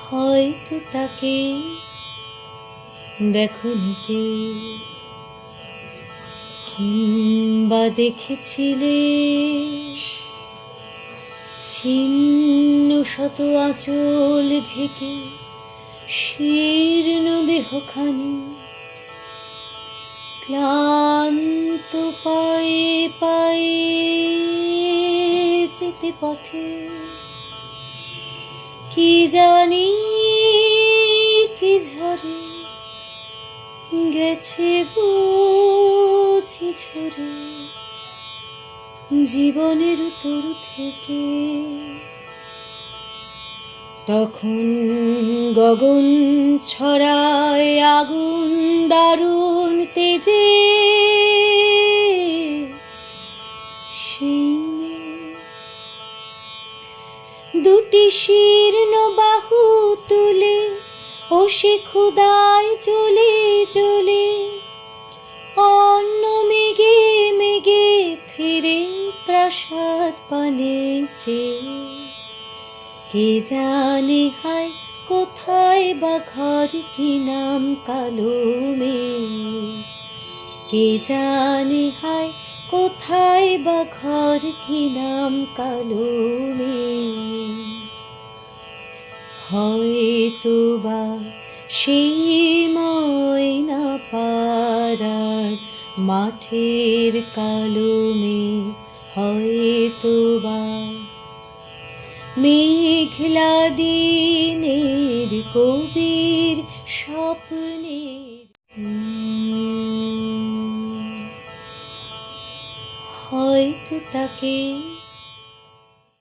হয়তো তাকে দেখনি কেউ, কিংবা দেখেছিলে ছিন্ন শত আঁচল ঢেকে শীর্ণ দেহখানি, ক্লান্ত পায়ে পায়ে যেতে পথে। কি জানি কি ঝরে গেছে বুঝি ঝরে জীবনের তরু থেকে। তখন গগন ছড়ায় আগুন দারুণ তেজে, সেই দুটি শীর্ণ বাহু তুলে ও সে ক্ষুধায় জ্বলে জ্বলে অন্য মেঘে মেঘে ফিরে প্রাসাদ পানে চেয়ে। কে জানে হায় কোথায় বা ঘর, কি নাম কালো মেঘ। কে জানে হায় কোথায় বা ঘর, কি নাম কালো মেঘ। হয়তো বা সেই ময়না পাড়ার মাঠের কালো মেঘ, হয়তো বা মেঘলা দিনের কবির স্বপ্নের। হয়তো তাকে